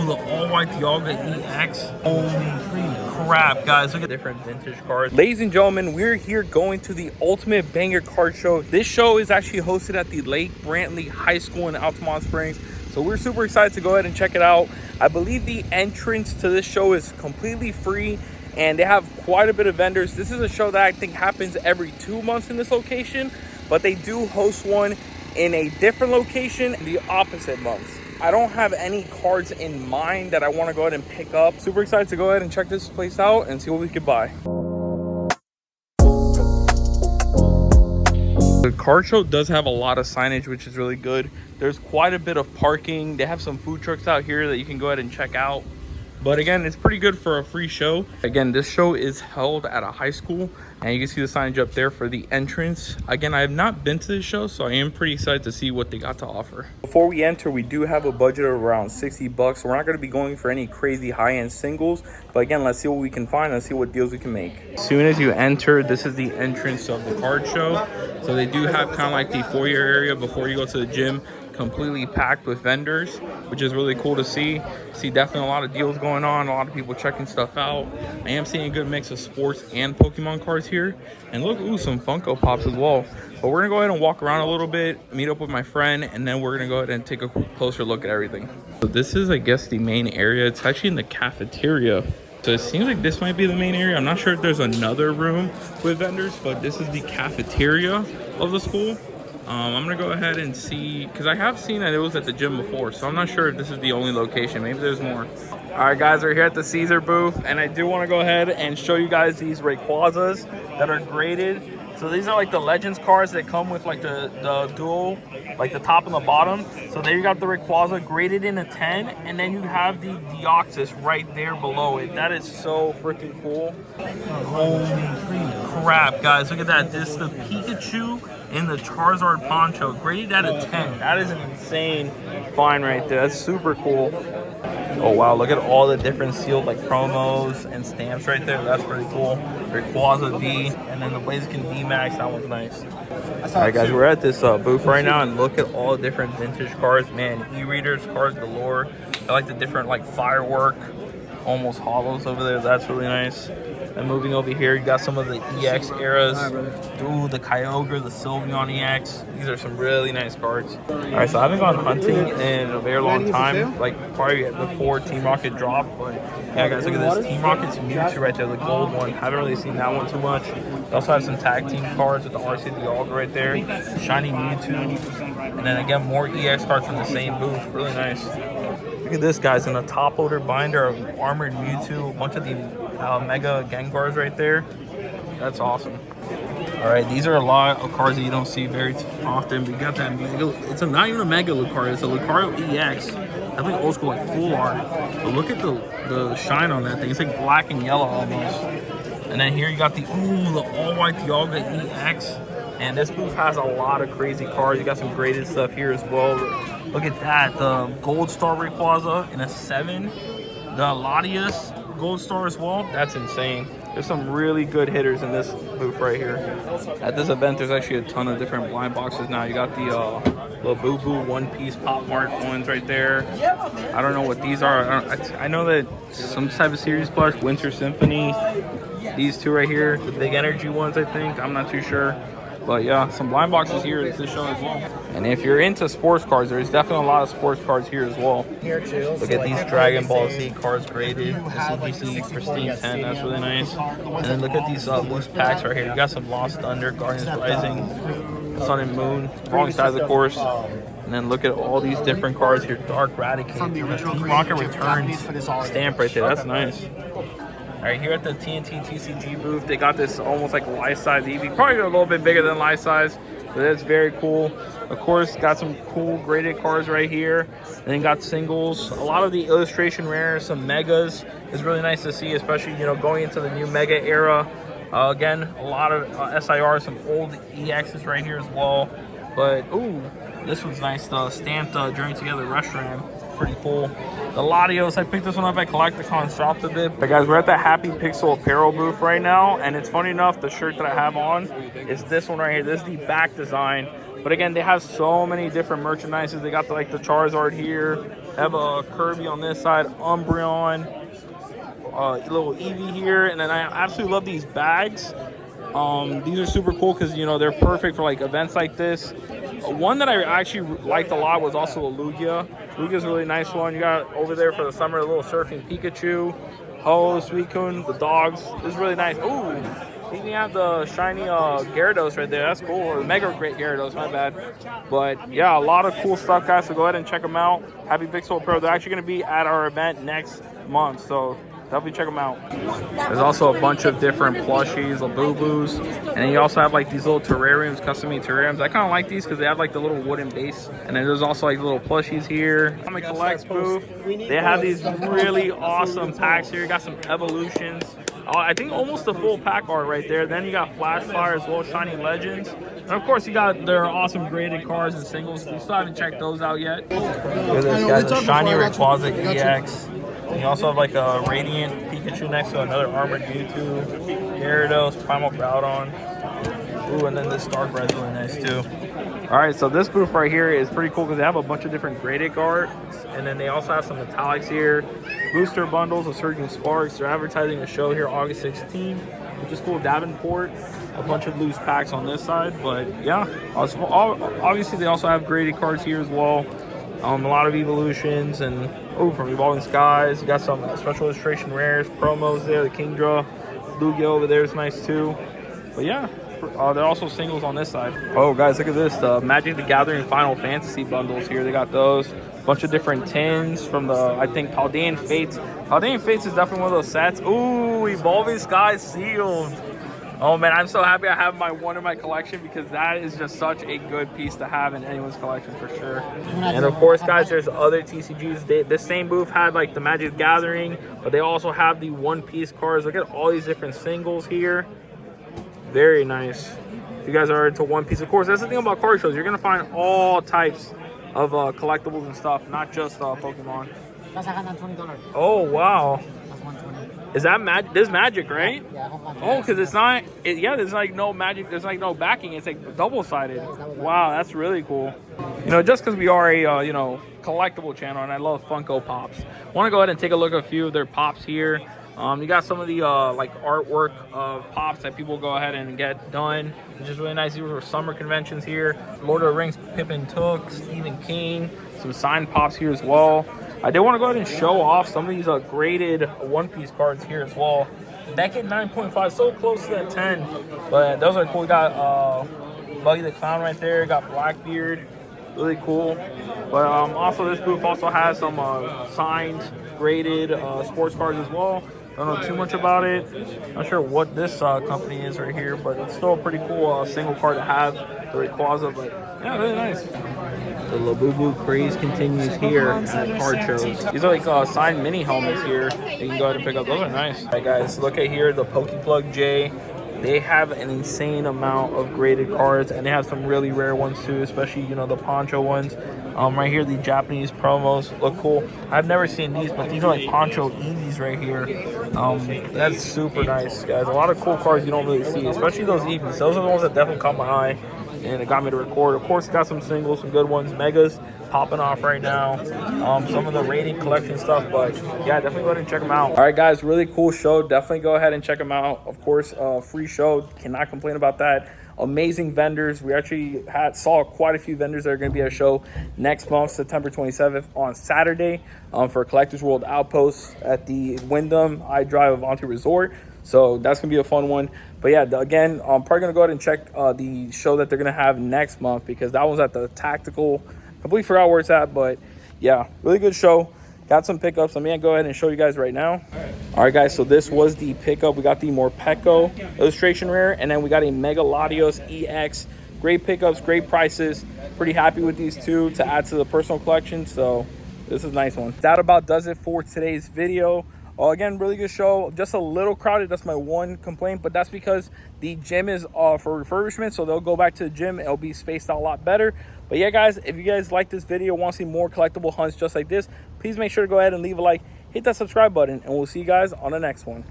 the all-white Dialga EX. Holy crap, guys. Look at different vintage cars. Ladies and gentlemen, we're here going to the Ultimate Banger Card Show. This show is actually hosted at the Lake Brantley High School in Altamonte Springs. So we're super excited to go ahead and check it out. I believe the entrance to this show is completely free, and they have quite a bit of vendors. This is a show that I think happens every 2 months in this location, but they do host one in a different location in the opposite months. I don't have any cards in mind that I want to go ahead and pick up. Super excited to go ahead and check this place out and see what we could buy. The card show does have a lot of signage, which is really good. There's quite a bit of parking. They have some food trucks out here that you can go ahead and check out. But again, it's pretty good for a free show. Again, this show is held at a high school, and you can see the signage up there for the entrance. Again, I have not been to this show, so I am pretty excited to see what they got to offer. Before we enter, we do have a budget of around 60 bucks. So we're not going to be going for any crazy high-end singles. But again, let's see what we can find. Let's see what deals we can make. As soon as you enter, this is the entrance of the card show. So they do have kind of like the foyer area before you go to the gym, completely packed with vendors, which is really cool to see. See definitely a lot of deals going on, a lot of people checking stuff out. I am seeing a good mix of sports and Pokemon cards here. And look, ooh, some Funko Pops as well. But we're gonna go ahead and walk around a little bit, meet up with my friend, and then we're gonna go ahead and take a closer look at everything. So this is, I guess, the main area. It's actually in the cafeteria. So it seems like this might be the main area. I'm not sure if there's another room with vendors, but this is the cafeteria of the school. I'm gonna go ahead and see, because I have seen that it was at the gym before, so I'm not sure if this is the only location. Maybe there's more. All right, guys, we're here at the Caesar booth, and I do want to go ahead and show you guys these Rayquazas that are graded. So these are like the Legends cards that come with like the dual, like the top and the bottom. So there you got the Rayquaza graded in a 10, and then you have the Deoxys right there below it. That is so freaking cool. Holy crap, guys, look at that. This is the Pikachu in the Charizard poncho, graded at a 10. That is an insane find right there. That's super cool. Oh wow, look at all the different sealed like promos and stamps right there. That's pretty cool. Rayquaza D, and then the Blaziken VMAX, that one's nice. Alright guys, we're at this booth right now, and look at all the different vintage cards. Man, e-readers, cards galore. I like the different like firework, almost hollows over there. That's really nice. And moving over here, you got some of the EX eras. Ooh, the Kyogre, the Sylveon EX. These are some really nice cards. All right, so I haven't gone hunting in a very long time, like probably before Team Rocket dropped. But yeah, guys, look at this. Team Rocket's Mewtwo right there, the gold one. Haven't really seen that one too much. We also have some tag team cards with the RC Dialga right there. Shiny Mewtwo. And then again, more EX cards from the same booth. Really nice. Look at this, guys, in the top loader binder of Armored Mewtwo. A bunch of the Mega Gengars right there. That's awesome. All right, these are a lot of cards that you don't see very often. We got that. It's not even a Mega Lucario. It's a Lucario EX. I think old school like full art. But look at the shine on that thing. It's like black and yellow almost. And then here you got the all-white Dialga EX. And this booth has a lot of crazy cards. You got some graded stuff here as well. Look at that. The Gold Star Rayquaza in a 7. The Latias Gold Star as well. That's insane. There's some really good hitters in this booth right here. At this event, there's actually a ton of different blind boxes now. You got the Boo Boo One Piece Pop Mart ones right there. I don't know what these are. I know that some type of series plush, Winter Symphony. These two right here, the Big Energy ones, I think. I'm not too sure. But yeah, some blind boxes here at this show as well. And if you're into sports cards, there's definitely a lot of sports cards here as well. Look at these Dragon Ball Z cards graded. SCGC Pristine 10, that's really nice. And then look at these loose packs right here. You got some Lost Thunder, Guardians Rising, Sun and Moon, wrong side of the course. And then look at all these different cards here. Dark Raticate, Team Rocket Returns stamp right there. That's nice. All right, here at the TNT TCG booth, they got this almost like life-size Eevee, probably a little bit bigger than life-size, but that's very cool. Of course, got some cool graded cards right here, and then got singles. A lot of the illustration rares, some megas is really nice to see, especially, you know, going into the new mega era. Again, a lot of SIR, some old EXs right here as well. But, ooh, this one's nice, the stamped Journey Together Reshiram. Pretty cool. The Latios, I picked this one up at Collecticons, dropped a bit. But guys, we're at the Happy Pixel apparel booth right now, and it's funny enough, the shirt that I have on is this one right here. This is the back design. But again, they have so many different merchandises. They got like the Charizard here. Have a Kirby on this side, Umbreon, little Eevee here, and then I absolutely love these bags. These are super cool because, you know, they're perfect for like events like this. One that I actually liked a lot was also a Lugia. Lugia's a really nice one. You got over there for the summer, a little surfing Pikachu, Ho, Suicune, the dogs. This is really nice. Ooh, you can have the shiny Gyarados right there. That's cool. Or Mega Great Gyarados, my bad. But yeah, a lot of cool stuff, guys. So go ahead and check them out. Happy Pixel Pro. They're actually going to be at our event next month. So definitely check them out. There's also a bunch of different plushies, Labubu's, and then you also have like these little terrariums, custom-made terrariums. I kind of like these because they have like the little wooden base, and then there's also like little plushies here. Comic Collects booth. They have these really awesome packs here. You got some evolutions. I think almost the full pack art right there. Then you got Flash Fire as well, Shiny Legends. And of course, you got their awesome graded cards and singles. You still haven't checked those out yet. Look at this, guys, a Shiny Rayquaza EX. And you also have like a Radiant Pikachu next to another Armored Mewtwo, Gyarados, Primal Groudon. Ooh, and then this Darkrai is really nice too. All right, so this booth right here is pretty cool because they have a bunch of different graded cards, and then they also have some metallics here, booster bundles of Surging Sparks. They're advertising a show here August 16th, which is cool. Davenport, a bunch of loose packs on this side, but yeah, obviously they also have graded cards here as well. A lot of evolutions and from Evolving Skies. You got some special illustration rares, promos there. The Kingdra, Lugia over there is nice too. But yeah, there are also singles on this side. Oh guys, look at this, the Magic the Gathering Final Fantasy bundles here. They got those. Bunch of different tins from the, I think, Paldean Fates. Paldean Fates is definitely one of those sets. Ooh, Evolving Skies sealed. Oh man, I'm so happy I have one in my collection because that is just such a good piece to have in anyone's collection for sure. And of course, guys, there's other TCGs. This same booth had like the Magic the Gathering, but they also have the one-piece cards. Look at all these different singles here. Very nice. If you guys are into One Piece, of course, that's the thing about card shows. You're gonna find all types of collectibles and stuff, not just Pokemon. That's $120. Oh wow. That's $120. Is that magic? This magic, right? Yeah. Oh, because it's not. Yeah, there's like no magic. There's like no backing. It's like double-sided. Wow, that's really cool. You know, just because we are a collectible channel, and I love Funko Pops. Want to go ahead and take a look at a few of their pops here. You got some of the like artwork of pops that people go ahead and get done, which is really nice. These were summer conventions here. Lord of the Rings, Pippin Took, Stephen King, some signed pops here as well. I did want to go ahead and show off some of these graded one-piece cards here as well. Beckett 9.5, so close to that 10, but those are cool. We got Buggy the Clown right there. Got Blackbeard, really cool. But also this booth also has some signed, graded sports cards as well. Don't know too much about it. Not sure what this company is right here, but it's still a pretty cool single card to have. The Rayquaza, but yeah, really nice. The Labubu craze continues here at card shows. These are like signed mini helmets here. You can go ahead and pick up. Those are nice. All right, guys, look at here the Pokeplug J. They have an insane amount of graded cards, and they have some really rare ones too, especially the Poncho ones. Right here, the Japanese promos look cool. I've never seen these, but these are like Poncho Eevees right here. That's super nice, guys. A lot of cool cards you don't really see, especially those Eevees. Those are the ones that definitely caught my eye, and it got me to record. Of course, got some singles, some good ones. Megas popping off right now. Some of the rating collection stuff, but yeah, definitely go ahead and check them out. All right, guys, really cool show. Definitely go ahead and check them out. Of course, free show. Cannot complain about that. Amazing vendors. We actually saw quite a few vendors that are going to be at a show next month, September 27th on Saturday, for Collectors World Outpost at the Wyndham iDrive Avanti Resort. So that's going to be a fun one. But yeah, again, I'm probably going to go ahead and check the show that they're going to have next month, because that one's at the Tactical. I completely forgot where it's at, but yeah, really good show. Got some pickups. Let me go ahead and show you guys right now. All right, guys, so this was the pickup. We got the Morpeko illustration rare, and then we got a Mega Latios EX. Great pickups, great prices. Pretty happy with these two to add to the personal collection, so this is a nice one. That about does it for today's video. Again, really good show. Just a little crowded. That's my one complaint, but that's because the gym is for refurbishment, so they'll go back to the gym. It'll be spaced out a lot better. But yeah, guys, if you guys like this video, want to see more collectible hunts just like this, please make sure to go ahead and leave a like, hit that subscribe button, and we'll see you guys on the next one.